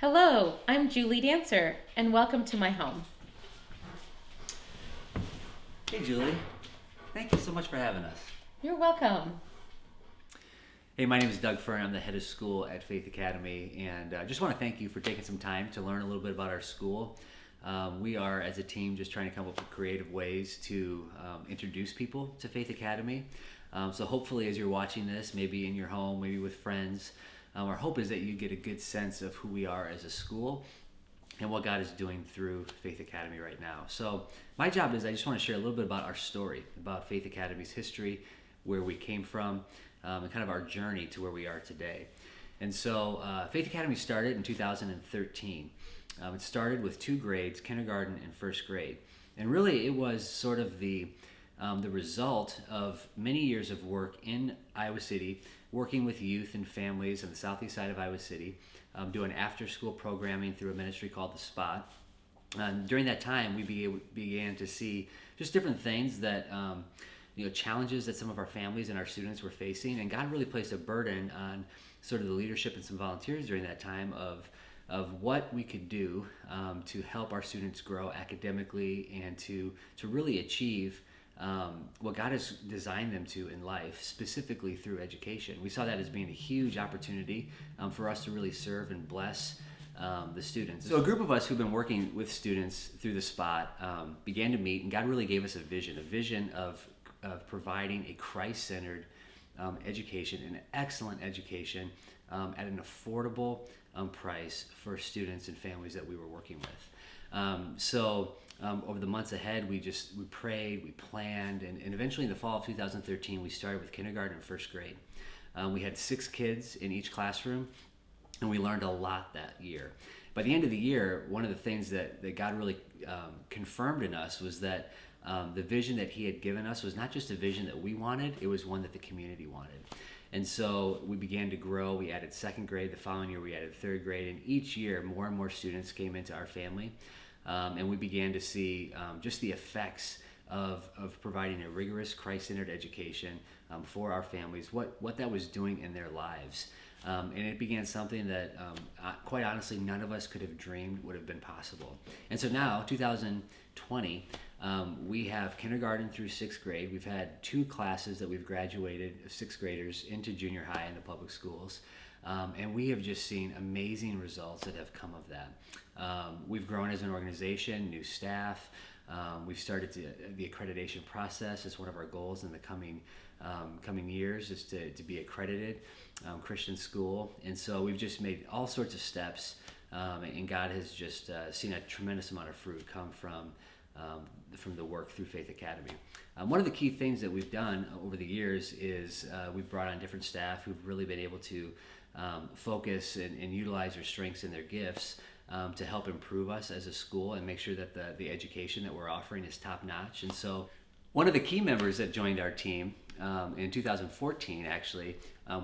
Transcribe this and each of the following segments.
Hello, I'm Julie Dancer, and welcome to my home. Hey Julie, thank you so much for having us. You're welcome. Hey, my name is Doug Fern. I'm the head of school at Faith Academy, and I just want to thank you for taking some time to learn a little bit about our school. We are, as a team, just trying to come up with creative ways to introduce people to Faith Academy. So hopefully as you're watching this, maybe in your home, maybe with friends, our hope is that you get a good sense of who we are as a school and what God is doing through Faith Academy right now. So my job is I just want to share a little bit about our story, about Faith Academy's history, where we came from, and kind of our journey to where we are today. And so Faith Academy started in 2013. It started with two grades, kindergarten and first grade. And really it was sort of the result of many years of work in Iowa City, working with youth and families on the southeast side of Iowa City, doing after-school programming through a ministry called The Spot. And during that time, we began to see just different things that, challenges that some of our families and our students were facing. And God really placed a burden on sort of the leadership and some volunteers during that time of what we could do to help our students grow academically and to really achieve what God has designed them to in life, specifically through education. We saw that as being a huge opportunity for us to really serve and bless the students. So a group of us who've been working with students through The Spot began to meet, and God really gave us a vision of providing a Christ-centered education, an excellent education at an affordable price for students and families that we were working with. Over the months ahead, we prayed, we planned, and eventually in the fall of 2013, we started with kindergarten and first grade. We had 6 kids in each classroom, and we learned a lot that year. By the end of the year, one of the things that God really confirmed in us was that the vision that He had given us was not just a vision that we wanted, it was one that the community wanted. And so we began to grow. We added second grade. The following year, we added third grade. And each year, more and more students came into our family. And we began to see just the effects of providing a rigorous Christ-centered education for our families, what that was doing in their lives. And it began something that, quite honestly, none of us could have dreamed would have been possible. And so now, 2020, we have kindergarten through 6th grade. We've had 2 classes that we've graduated, 6th graders, into junior high in the public schools. And we have just seen amazing results that have come of that. We've grown as an organization, new staff. We've started the accreditation process. It's one of our goals in the coming years is to be accredited Christian school. And so we've just made all sorts of steps, and God has just seen a tremendous amount of fruit come from the work through Faith Academy. One of the key things that we've done over the years is we've brought on different staff who've really been able to focus and utilize their strengths and their gifts to help improve us as a school and make sure that the education that we're offering is top notch. And so one of the key members that joined our team in 2014 actually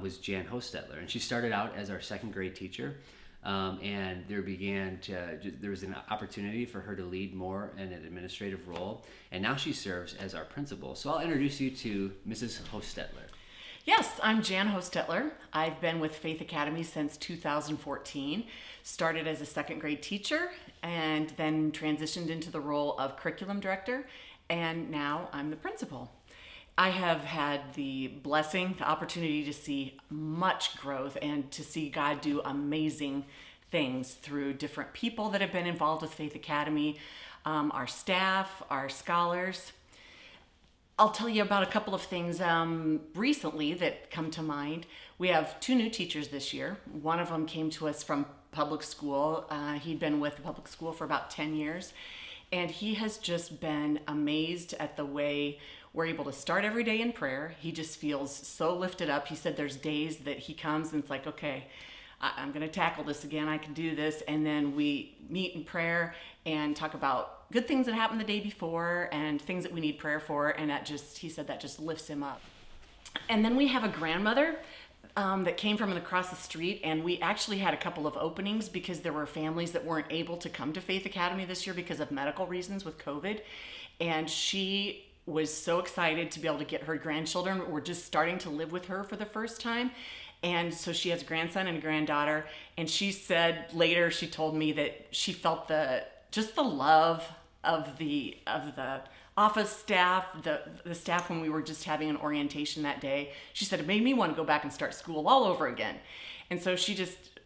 was Jan Hochstetler, and she started out as our 2nd grade teacher. And there was an opportunity for her to lead more in an administrative role, and now she serves as our principal. So I'll introduce you to Mrs. Hochstetler. Yes, I'm Jan Hochstetler. I've been with Faith Academy since 2014. Started as a 2nd grade teacher and then transitioned into the role of curriculum director, and now I'm the principal. I have had the blessing, the opportunity to see much growth and to see God do amazing things through different people that have been involved with Faith Academy, our staff, our scholars. I'll tell you about a couple of things recently that come to mind. We have 2 new teachers this year. One of them came to us from public school. He'd been with the public school for about 10 years. And he has just been amazed at the way we're able to start every day in prayer. He just feels so lifted up. He said there's days that he comes and it's like, okay, I'm going to tackle this again. I can do this. And then we meet in prayer and talk about good things that happened the day before and things that we need prayer for. And he said that just lifts him up. And then we have a grandmother that came from across the street, and we actually had a couple of openings because there were families that weren't able to come to Faith Academy this year because of medical reasons with COVID. And she was so excited to be able to get her grandchildren. We're just starting to live with her for the first time. And so she has a grandson and a granddaughter. And she said later, she told me that she felt the love of the office staff, the staff when we were just having an orientation that day. She said it made me want to go back and start school all over again. And so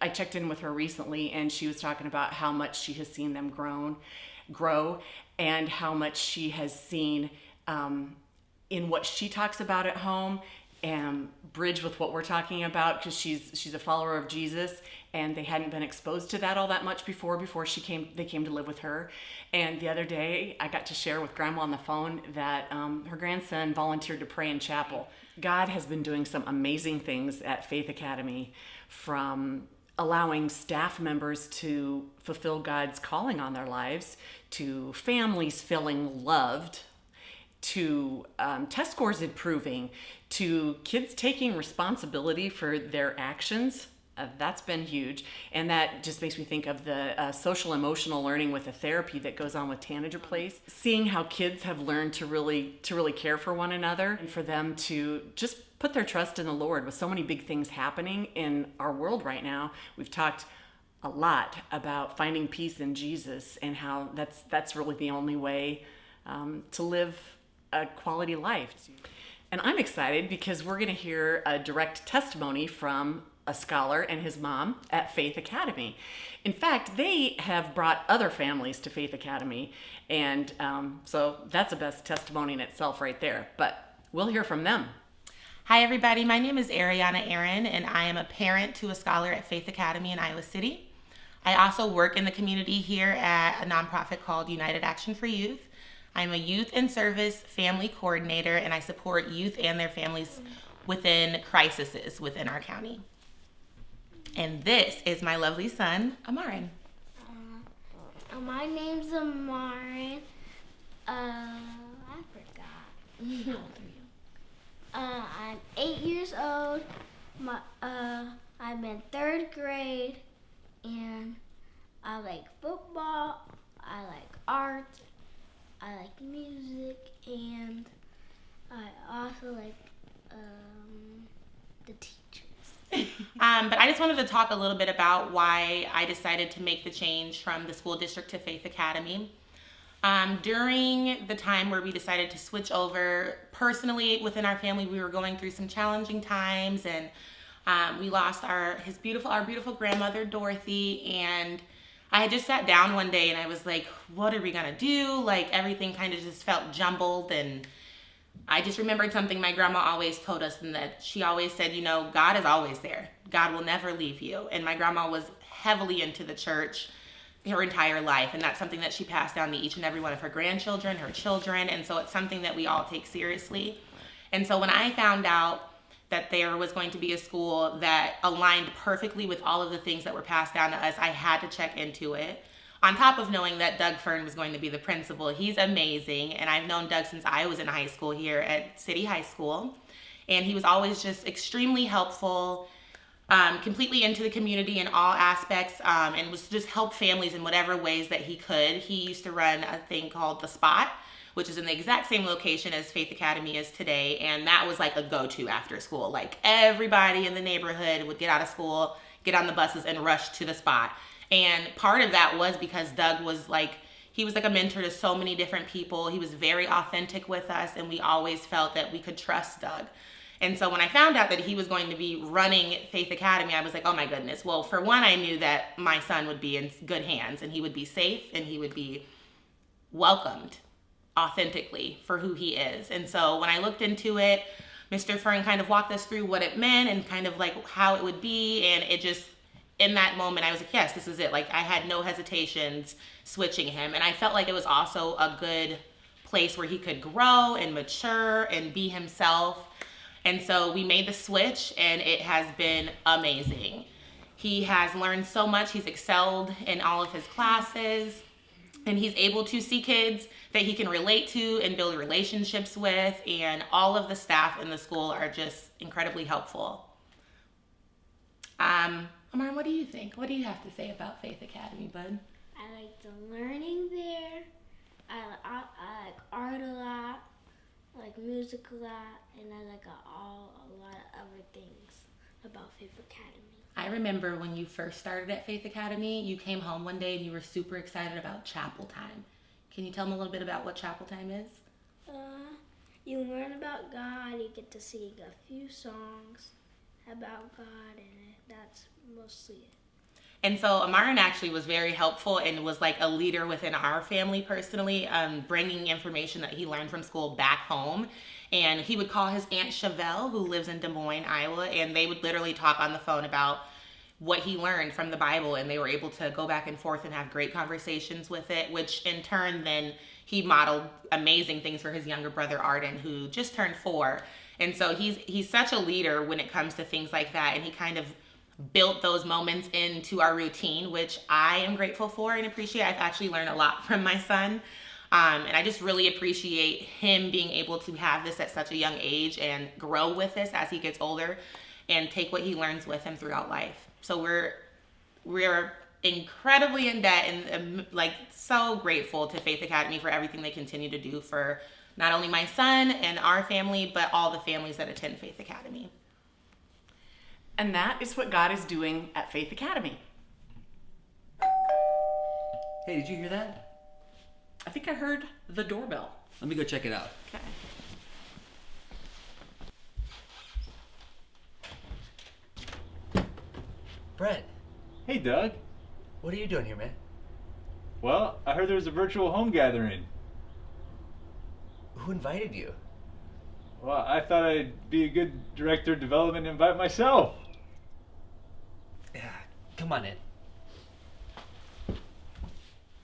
I checked in with her recently, and she was talking about how much she has seen them grow, and how much she has seen in what she talks about at home and bridge with what we're talking about, because she's a follower of Jesus, and they hadn't been exposed to that all that much before they came to live with her. And the other day I got to share with Grandma on the phone that her grandson volunteered to pray in chapel. God has been doing some amazing things at Faith Academy, from allowing staff members to fulfill God's calling on their lives, to families feeling loved, to test scores improving, to kids taking responsibility for their actions. That's been huge. And that just makes me think of the social emotional learning with the therapy that goes on with Tanager Place. Seeing how kids have learned to really care for one another, and for them to just put their trust in the Lord with so many big things happening in our world right now. We've talked a lot about finding peace in Jesus, and how that's really the only way to live a quality life. And I'm excited because we're going to hear a direct testimony from a scholar and his mom at Faith Academy. In fact, they have brought other families to Faith Academy, and so that's the best testimony in itself right there. But we'll hear from them. Hi, everybody. My name is Arianna Aron, and I am a parent to a scholar at Faith Academy in Iowa City. I also work in the community here at a nonprofit called United Action for Youth. I'm a youth and service family coordinator, and I support youth and their families within crises within our county. And this is my lovely son, Amaren. My name's Amaren. I forgot. How old are you? I'm 8 years old. I'm in 3rd grade, and I like football. I like art. I like music, and I also like the teachers. But I just wanted to talk a little bit about why I decided to make the change from the school district to Faith Academy. During the time where we decided to switch over, personally within our family, we were going through some challenging times, and we lost our beautiful grandmother, Dorothy, and I had just sat down one day and I was like, what are we gonna do? Like, everything kind of just felt jumbled, and I just remembered something my grandma always told us, and that she always said, God is always there. God will never leave you. And my grandma was heavily into the church her entire life, and that's something that she passed down to each and every one of her grandchildren, her children, and so it's something that we all take seriously. And so when I found out that there was going to be a school that aligned perfectly with all of the things that were passed down to us, I had to check into it. On top of knowing that Doug Fern was going to be the principal. He's amazing, and I've known Doug since I was in high school here at City High School, and he was always just extremely helpful, completely into the community in all aspects, and was just help families in whatever ways that he could. He used to run a thing called The Spot, which is in the exact same location as Faith Academy is today, and that was like a go-to after school. Like, everybody in the neighborhood would get out of school, get on the buses, and rush to The Spot. And part of that was because Doug was he was like a mentor to so many different people. He was very authentic with us, and we always felt that we could trust Doug. And so when I found out that he was going to be running Faith Academy, I was like, oh my goodness. Well, for one, I knew that my son would be in good hands, and he would be safe, and he would be welcomed authentically for who he is. And so when I looked into it, Mr. Fern kind of walked us through what it meant and kind of like how it would be, and it just, in that moment, I was like, yes, this is it. Like, I had no hesitations switching him. And I felt like it was also a good place where he could grow and mature and be himself. And so we made the switch, and it has been amazing. He has learned so much. He's excelled in all of his classes, and he's able to see kids that he can relate to and build relationships with. And all of the staff in the school are just incredibly helpful. Amaren, what do you think? What do you have to say about Faith Academy, bud? I like the learning there. I like art a lot, I like music a lot, and I like a lot of other things. about Faith Academy. I remember when you first started at Faith Academy, you came home one day and you were super excited about chapel time. Can you tell them a little bit about what chapel time is? You learn about God, you get to sing a few songs about God, and that's mostly it. And so Amaren actually was very helpful and was like a leader within our family personally, bringing information that he learned from school back home. And he would call his Aunt Chevelle, who lives in Des Moines, Iowa, and they would literally talk on the phone about what he learned from the Bible, and they were able to go back and forth and have great conversations with it, which in turn then he modeled amazing things for his younger brother Arden, who just turned 4. And so he's such a leader when it comes to things like that, and he kind of built those moments into our routine, which I am grateful for and appreciate. I've actually learned a lot from my son. And I just really appreciate him being able to have this at such a young age and grow with this as he gets older and take what he learns with him throughout life. So we're incredibly in debt and like so grateful to Faith Academy for everything they continue to do for not only my son and our family, but all the families that attend Faith Academy. And that is what God is doing at Faith Academy. Hey, did you hear that? I think I heard the doorbell. Let me go check it out. Okay. Brett, Hey, Doug. what are you doing here, man? Well, I heard there was a virtual home gathering. Who invited you? Well, I thought I'd be a good director of development and invite myself. Yeah, come on in.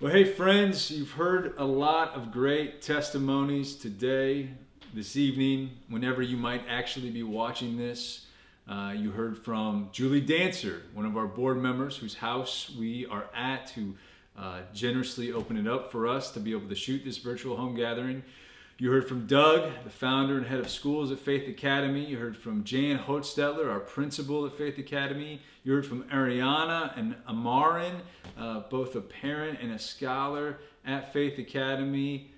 Well, hey, friends, you've heard a lot of great testimonies today, this evening, whenever you might actually be watching this. You heard from Julie Dancer, one of our board members whose house we are at, who generously opened it up for us to be able to shoot this virtual home gathering. You heard from Doug, the founder and head of schools at Faith Academy. You heard from Jan Hochstetler, our principal at Faith Academy. You heard from Arianna and Amaren, both a parent and a scholar at Faith Academy.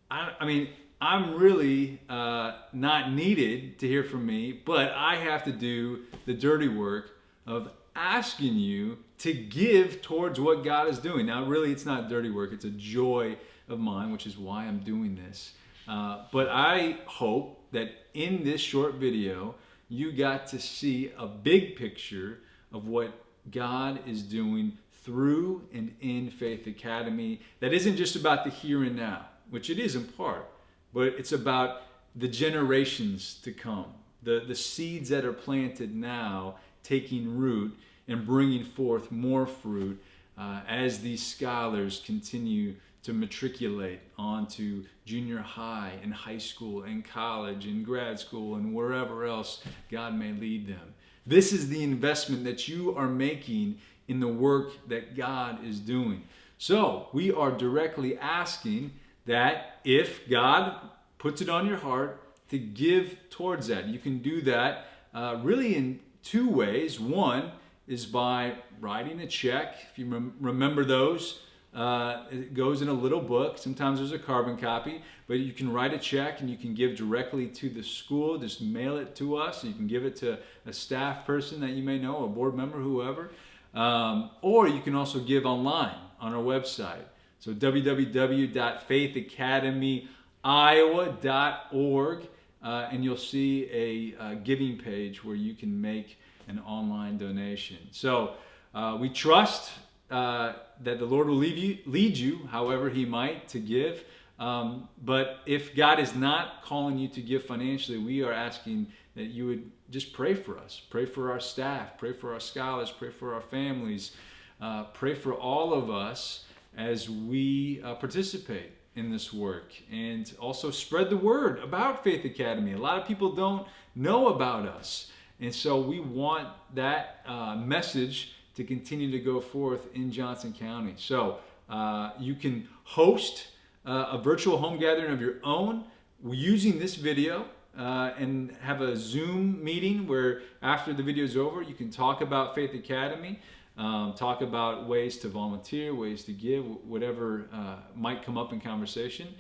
I mean, I'm really not needed to hear from me, but I have to do the dirty work of asking you to give towards what God is doing. Now, really, it's not dirty work. It's a joy of mine, which is why I'm doing this. But I hope that in this short video, you got to see a big picture of what God is doing through and in Faith Academy. That isn't just about the here and now, which it is in part, but it's about the generations to come, the seeds that are planted now taking root and bringing forth more fruit as these scholars continue to matriculate onto junior high and high school and college and grad school and wherever else God may lead them. This is the investment that you are making in the work that God is doing. So we are directly asking that if God puts it on your heart to give towards that, you can do that really in 2 ways. One is by writing a check. If you remember those, it goes in a little book. Sometimes there's a carbon copy, but you can write a check and you can give directly to the school. Just mail it to us. You can give it to a staff person that you may know, a board member, whoever. Or you can also give online on our website. So www.faithacademyiowa.org, and you'll see a giving page where you can make an online donation. So we trust that the Lord will lead you however He might to give. But if God is not calling you to give financially, we are asking that you would just pray for us. Pray for our staff. Pray for our scholars. Pray for our families. Pray for all of us as we participate in this work. And also spread the word about Faith Academy. A lot of people don't know about us. And so we want that message to continue to go forth in Johnson County. So you can host a virtual home gathering of your own using this video and have a Zoom meeting where after the video is over, you can talk about Faith Academy, talk about ways to volunteer, ways to give, whatever might come up in conversation.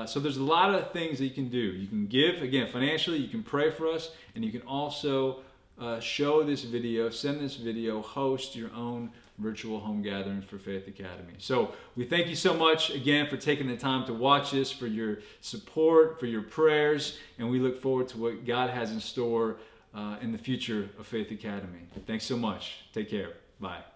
So there's a lot of things that you can do. You can give, again, financially, you can pray for us, and you can also show this video, send this video, host your own virtual home gathering for Faith Academy. So we thank you so much again for taking the time to watch this, for your support, for your prayers, and we look forward to what God has in store in the future of Faith Academy. Thanks so much. Take care. Bye.